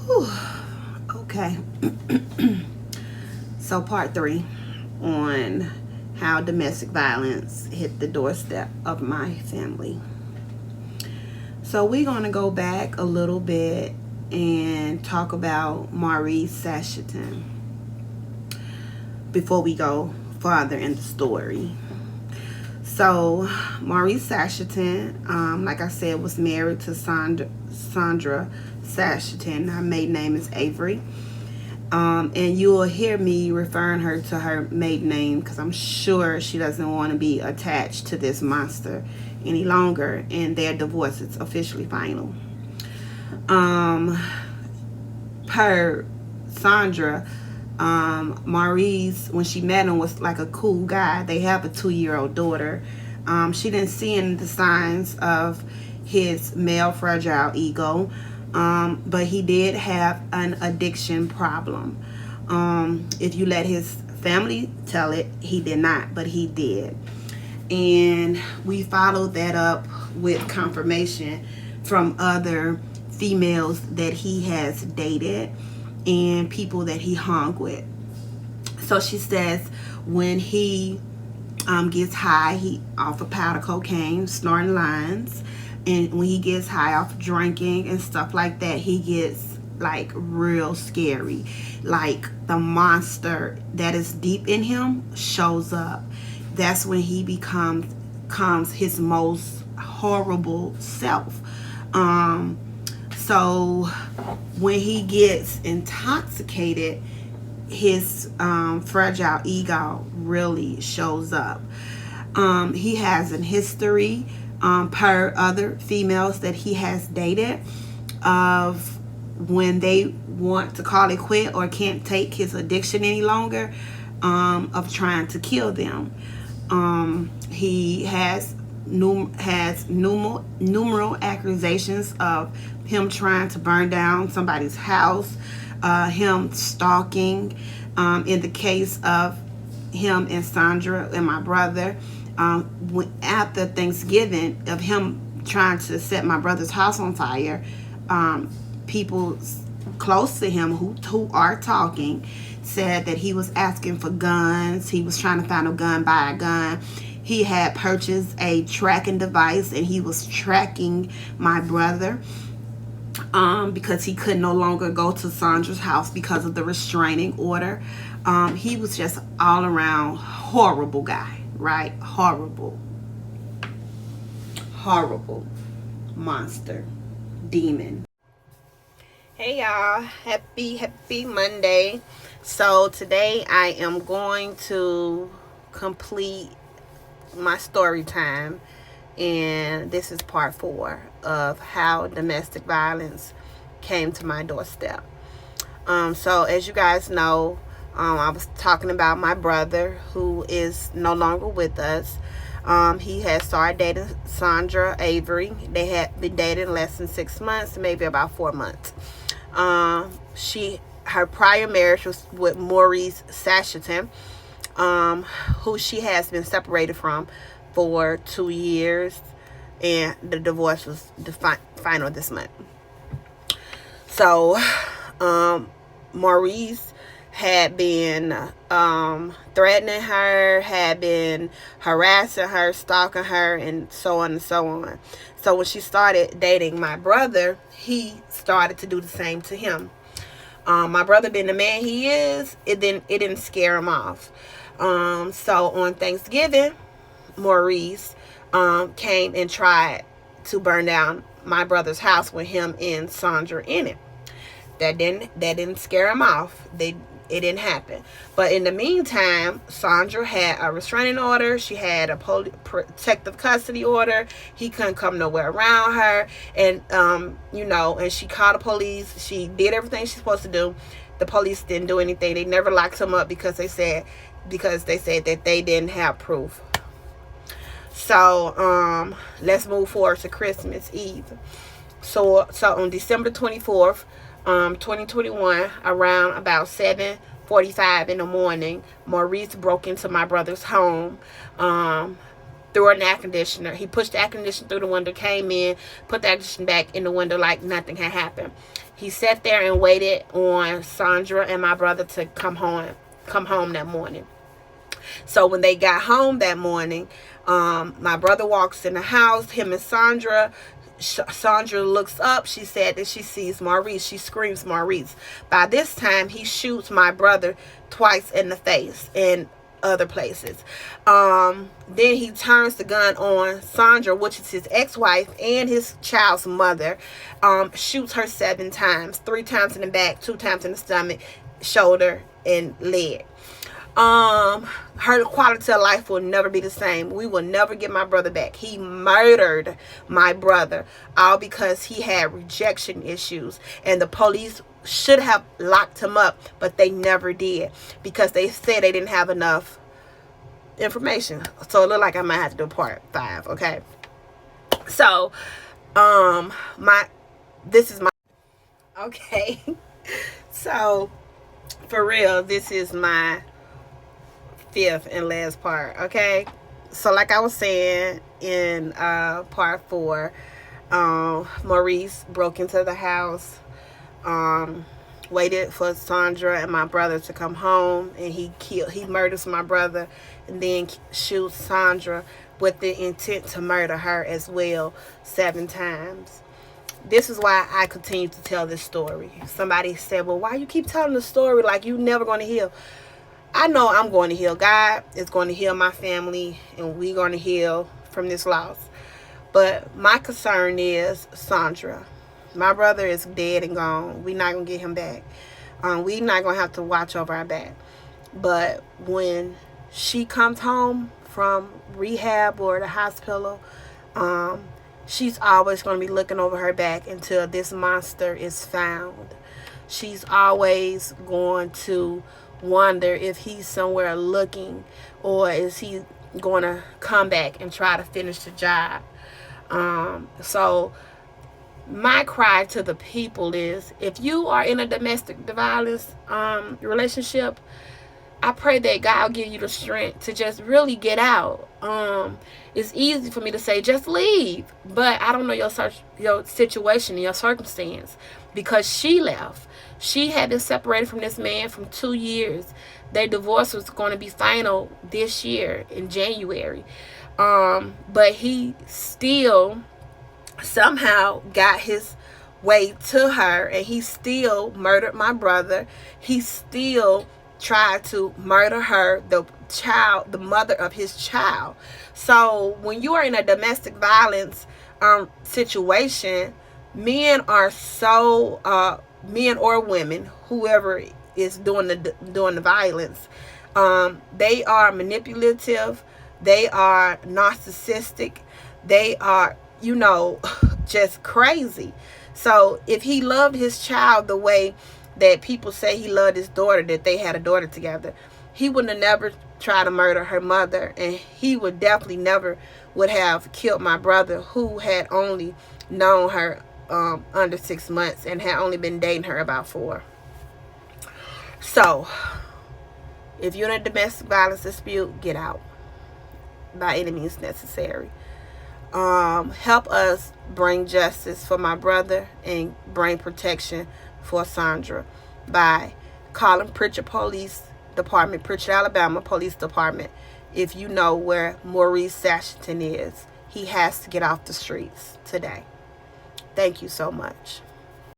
Whew. Okay. So part 3 on how domestic violence hit the doorstep of my family. So we're going to go back a little bit and talk about Maurice Sashton before we go farther in the story. So Maurice Sashton, like I said, was married to Sandra Sashton. Her maiden name is Avery. And you will hear me referring her to her maiden name because I'm sure she doesn't want to be attached to this monster any longer, and their divorce is officially final. Per Sandra, Maurice, when she met him, was like a cool guy. They have a 2-year-old daughter. She didn't see any of the signs of his male fragile ego, but he did have an addiction problem. If you let his family tell it, he did not, but he did. And we followed that up with confirmation from other females that he has dated and people that he hung with. So she says when he gets high, he off of powder cocaine, snorting lines, and when he gets high off drinking and stuff like that, he gets like real scary. Like the monster that is deep in him shows up. That's when he becomes his most horrible self. So when he gets intoxicated, his fragile ego really shows up. He has a history, per other females that he has dated, of when they want to call it quit or can't take his addiction any longer, of trying to kill them. He has numerous accusations of him trying to burn down somebody's house, him stalking. In the case of him and Sandra and my brother, after Thanksgiving, of him trying to set my brother's house on fire, people close to him who are talking said that he was asking for guns. He was trying to find a gun, buy a gun. He had purchased a tracking device and he was tracking my brother, because he could no longer go to Sandra's house because of the restraining order. He was just all around horrible guy, right? Horrible monster, demon. Hey y'all, happy Monday. So today I am going to complete my story time, and this is part 4 of how domestic violence came to my doorstep. So as you guys know, I was talking about my brother who is no longer with us. He had started dating Sandra Avery. They had been dating less than 6 months, maybe about 4 months. Her prior marriage was with Maurice Sashton, who she has been separated from for 2 years, and the divorce was final this month. So, Maurice had been threatening her, had been harassing her, stalking her, and so on and so on. So when she started dating my brother, he started to do the same to him. My brother, being the man he is, it didn't scare him off. So on Thanksgiving, Maurice came and tried to burn down my brother's house with him and Sandra in it. That didn't scare him off. It didn't happen. But in the meantime, Sandra had a restraining order. She had a protective custody order. He couldn't come nowhere around her. And, and she called the police. She did everything she's supposed to do. The police didn't do anything. They never locked him up because they said that they didn't have proof. So, let's move forward to Christmas Eve. So on December 24th, 2021, around about 7:45 in the morning, Maurice broke into my brother's home, through an air conditioner. He pushed the air conditioner through the window, came in, put the air conditioner back in the window like nothing had happened. He sat there and waited on Sandra and my brother to come home that morning. So when they got home that morning, my brother walks in the house, him and Sandra. Sandra looks up. She said that she sees Maurice. She screams Maurice. By this time, he shoots my brother twice in the face and other places. Then he turns the gun on Sandra, which is his ex-wife and his child's mother. Shoots her 7 times, 3 times in the back, 2 times in the stomach, shoulder, and leg. Her quality of life will never be the same. We will never get my brother back. He murdered my brother, all because he had rejection issues, and the police should have locked him up, but they never did because they said they didn't have enough information. So it looked like I might have to do part 5. Okay, so this is my okay. So for real, this is my 5th and last part. Okay, so like I was saying in part 4, Maurice broke into the house, waited for Sandra and my brother to come home, and he murders my brother and then shoots Sandra with the intent to murder her as well 7 times. This is why I continue to tell this story. Somebody said, well, why you keep telling the story like you never going to heal? I know I'm going to heal. God is going to heal my family, and we're going to heal from this loss. But my concern is Sandra. My brother is dead and gone. We're not going to get him back. We're not going to have to watch over our back. But when she comes home from rehab or the hospital, she's always going to be looking over her back until this monster is found. She's always going to wonder if he's somewhere looking, or is he going to come back and try to finish the job. So my cry to the people is, if you are in a domestic violence relationship, I pray that God will give you the strength to just really get out. It's easy for me to say just leave, but I don't know your situation and your circumstance, because she left. She had been separated from this man for 2 years. Their divorce was going to be final this year in January. But he still somehow got his way to her, and he still murdered my brother. He still tried to murder her, the mother of his child. So when you are in a domestic violence situation, men are so men or women, whoever is doing the violence, they are manipulative, they are narcissistic, they are, just crazy. So if he loved his child the way that people say he loved his daughter, that they had a daughter together, he would have never tried to murder her mother, and he would definitely never would have killed my brother, who had only known her under 6 months and had only been dating her about 4. So if you're in a domestic violence dispute, get out by any means necessary. Help us bring justice for my brother and bring protection for Sandra by calling Pritchard Police Department, Pritchard, Alabama Police Department, if you know where Maurice Sashington is. He has to get off the streets today. Thank you so much.